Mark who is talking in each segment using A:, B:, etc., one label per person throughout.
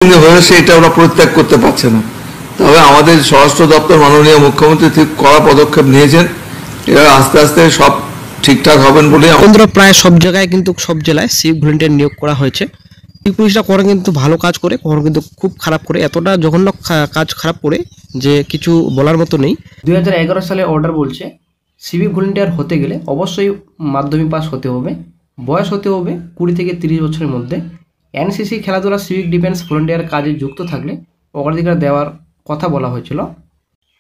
A: হয়েছে এটা ওরা পরিত্যাগ করতে পারছে না। তবে আমাদের স্বরাষ্ট্র দপ্তর মাননীয় মুখ্যমন্ত্রী ঠিক কড়া পদক্ষেপ নিয়েছেন, এরা আস্তে আস্তে সব ঠিকঠাক হবেন বলে।
B: বন্ধুরা, প্রায় সব জায়গায় কিন্তু সব জেলায় সিভিক ভলেন্টিয়ার নিয়োগ করা হয়েছে। সিভিক পুলিশরা কখনো কিন্তু ভালো কাজ করে, কখনো কিন্তু খুব খারাপ করে, এতটা জঘন্য কাজ খারাপ করে যে কিছু বলার মতো নেই।
C: 2011 সালে অর্ডার বলছে সিভিক ভলেন্টিয়ার হতে গেলে অবশ্যই মাধ্যমিক পাস হতে হবে, বয়স হতে হবে 20 থেকে 30 বছরের মধ্যে। এনসিসি, খেলাধুলা, সিভিক ডিফেন্স ভলেন্টিয়ার কাজে যুক্ত থাকলে অগ্রাধিকার দেওয়ার কথা বলা হয়েছিল।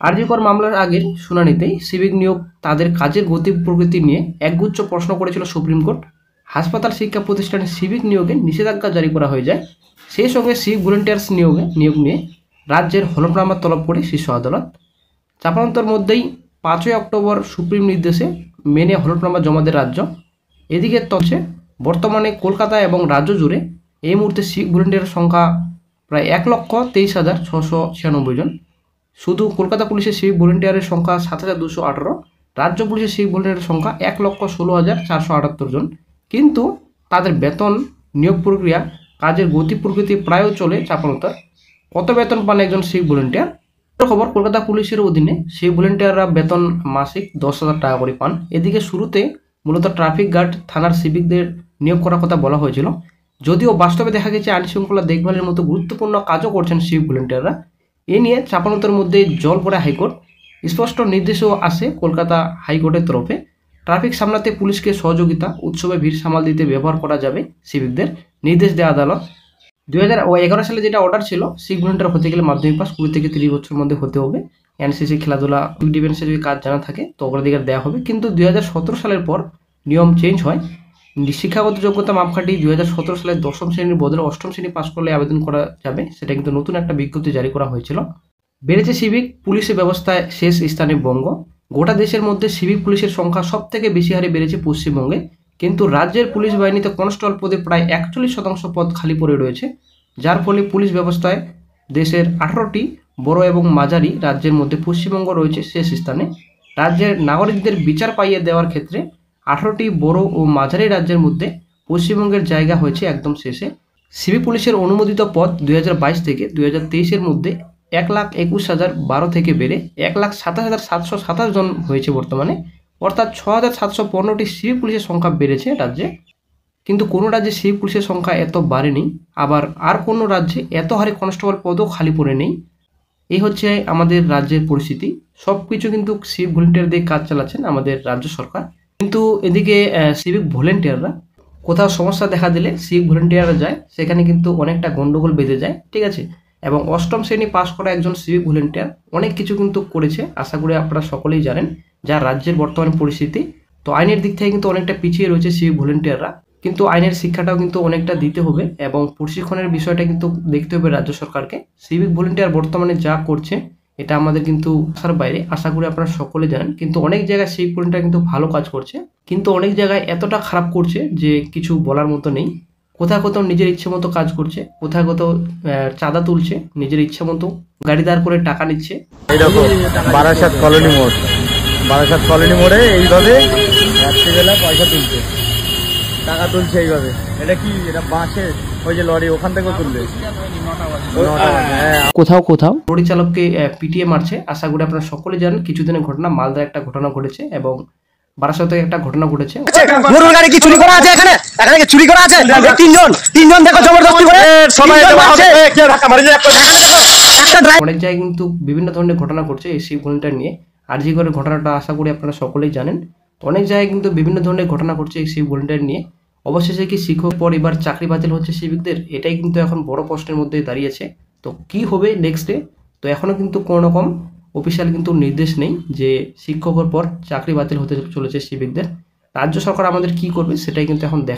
C: আরজিকর মামলার আগের শুনানিতেই সিভিক নিয়োগ তাদের কাজের গতি প্রকৃতি নিয়ে একগুচ্ছ প্রশ্ন করেছিল সুপ্রিম কোর্ট। হাসপাতাল, শিক্ষা প্রতিষ্ঠানে সিভিক নিয়োগে নিষেধাজ্ঞা জারি করা হয়ে যায়। সেই সঙ্গে সিভিক ভলেন্টিয়ার্স নিয়োগ নিয়ে রাজ্যের হলফনামা তলব করে শীর্ষ আদালত। চাপান্তর মধ্যেই 5ই অক্টোবর সুপ্রিম নির্দেশে মেনে হলফনামা জমা দেয় রাজ্য। এদিকে তথ্যে বর্তমানে কলকাতা এবং রাজ্য জুড়ে এই মুহূর্তে সিভিক ভলেন্টিয়ারের সংখ্যা প্রায় 1,23,696 জন। শুধু কলকাতা পুলিশের সিভিক ভলেন্টিয়ারের সংখ্যা 7,218, রাজ্য পুলিশের সিভিক ভলেন্টিয়ারের সংখ্যা 1,16,478 জন। কিন্তু তাদের বেতন, নিয়োগ প্রক্রিয়া, কাজের গতি প্রকৃতি প্রায়ও চলে চাপানোতার। কত বেতন পান একজন সিভিক ভলেন্টিয়ার? খবর, কলকাতা পুলিশের অধীনে সিভিক ভলেন্টিয়াররা বেতন মাসিক 10,000 টাকা করে পান। এদিকে শুরুতে মূলত ট্রাফিক গার্ড, থানার সিভিকদের নিয়োগ করার কথা বলা হয়েছিল, যদিও বাস্তবে দেখা গেছে আইন শৃঙ্খলা দেখভালের মতো গুরুত্বপূর্ণ কাজও করছেন সিভিক ভলেন্টিয়াররা। এ নিয়ে চাপানোতার মধ্যে জল পড়ে হাইকোর্ট। স্পষ্ট নির্দেশও আসে কলকাতা হাইকোর্টের তরফে। ট্রাফিক সামলাতে পুলিশকে সহযোগিতা, উৎসবে ভিড় সামাল দিতে ব্যবহার করা যাবে সিভিকদের, নির্দেশ দেয় আদালত। 2011 সালে যেটা অর্ডার ছিল, সিভিক ভলেন্টিয়ার হতে গেলে মাধ্যমিক পাস 20 থেকে 30 বছরের মধ্যে হতে হবে। এনসিসি, খেলাধুলা, ডিফেন্সে যদি কাজ জানা থাকে তো অগ্রাধিকার দেওয়া হবে। কিন্তু 2017 সালের পর নিয়ম চেঞ্জ হয়। শিক্ষাগত যোগ্যতা মাপকাঠি 2017 সালে 10ম শ্রেণীর বদলে 8ম শ্রেণী পাস করলে আবেদন করা যাবে, সেটা কিন্তু নতুন একটা বিজ্ঞপ্তি জারি করা হয়েছিল। বেড়েছে সিভিক পুলিশের ব্যবস্থায় শেষ স্থানে বঙ্গ। গোটা দেশের মধ্যে সিভিক পুলিশের সংখ্যা সব থেকে বেশি হারে বেড়েছে পশ্চিমবঙ্গে, কিন্তু রাজ্যের পুলিশ বাহিনীতে কনস্টেবল পদে প্রায় 41% পদ খালি পড়ে রয়েছে, যার ফলে পুলিশ ব্যবস্থায় দেশের 18টি বড় এবং মাঝারি রাজ্যের মধ্যে পশ্চিমবঙ্গ রয়েছে শেষ স্থানে। রাজ্যের নাগরিকদের বিচার পাইয়ে দেওয়ার ক্ষেত্রে 18টি বড় ও মাঝারি রাজ্যের মধ্যে পশ্চিমবঙ্গের জায়গা হয়েছে একদম শেষে। সিভিক পুলিশের অনুমোদিত পদ 2022 থেকে 2023-এর মধ্যে 1,21,012 থেকে বেড়ে 1,27,727 জন হয়েছে বর্তমানে, অর্থাৎ 6,715টি সিভিক পুলিশের সংখ্যা বেড়েছে রাজ্যে। কিন্তু কোনো রাজ্যে সিভিক পুলিশের সংখ্যা এত বাড়েনি, আবার আর কোনো রাজ্যে এত হারে কনস্টেবল পদও খালি পড়ে নেই। এই হচ্ছে আমাদের রাজ্যের পরিস্থিতি। সব কিছু কিন্তু সিভিক ভলেন্টিয়ার দিয়ে কাজ চালাচ্ছেন আমাদের রাজ্য সরকার। কিন্তু এদিকে সিভিক ভলেন্টিয়াররা কোথাও সমস্যা দেখা দিলে সিভিক ভলেন্টিয়াররা যায়, সেখানে কিন্তু অনেকটা গন্ডগোল বেঁধে যায়, ঠিক আছে। এবং 8ম শ্রেণী পাস করা একজন সিভিক ভলেন্টিয়ার অনেক কিছু কিন্তু করেছে, আশা করি আপনারা সকলেই জানেন, যা রাজ্যের বর্তমান পরিস্থিতি। তো আইনের দিক থেকে কিন্তু অনেকটা পিছিয়ে রয়েছে সিভিক ভলেন্টিয়াররা, কিন্তু আইনের শিক্ষাটাও কিন্তু অনেকটা দিতে হবে এবং প্রশিক্ষণের বিষয়টা কিন্তু দেখতে হবে রাজ্য সরকারকে। সিভিক ভলেন্টিয়ার বর্তমানে যা করছে এটা আমাদের কিন্তু আশার বাইরে, আশা করি আপনারা সকলে জানেন। কিন্তু অনেক জায়গায় সিভিক ভলেন্টিয়ার কিন্তু ভালো কাজ করছে, কিন্তু অনেক জায়গায় এতটা খারাপ করছে যে কিছু বলার মতো নেই। কোথাও কোথাও নিজের ইচ্ছে মতো কাজ করছে, কোথাও কোথাও চাঁদা তুলছে, নিজের ইচ্ছে মতো গাড়ি দাঁড় করে টাকা নিচ্ছে।
D: এইরকম বারাসাত কলোনি মোড়ে এইভাবে রাত্রিবেলা পয়সা তুলছে, টাকা তুলছে এইভাবে। এটা কি, এটা বাসের ওই যে লরি ওখান থেকেও তুলবে।
C: কোথাও কোথাও লরি চালককে পিটিয়ে মারছে, আশা করি আপনারা সকলে জানেন। কিছুদিনের ঘটনা, মালদায় একটা ঘটনা ঘটেছে এবং বারাসাতে একটা ঘটনা ঘটেছে।
B: গরুর গাড়ি কি চুরি করা আছে? এখানে কি চুরি করা আছে? তিনজন দেখো জবরদস্তি করে সবাই
C: অনেক জায়গায় কিন্তু বিভিন্ন ধরনের ঘটনা ঘটছে এই সিভিক ভলেন্টিয়ার নিয়ে। আরজিকরের ঘটনাটা আশা করি আপনারা সকলেই জানেন। অনেক জায়গায় কিন্তু বিভিন্ন ধরনের ঘটনা ঘটছে এই সিভিক ভলেন্টিয়ার নিয়ে। অবশেষে কি শিক্ষক পর এবার চাকরি বাতিল হচ্ছে সিভিকদের? এটাই কিন্তু এখন বড় প্রশ্নের মধ্যে দাঁড়িয়েছে। তো কি হবে নেক্সটে? তো এখনো কিন্তু কোনো রকম অফিসিয়াল কিন্তু নির্দেশ নেই যে শিক্ষকের পর চাকরি বাতিল হতে চলেছে সিভিকদের। রাজ্য সরকার আমাদের কি করবে সেটাই কিন্তু এখন দেখা।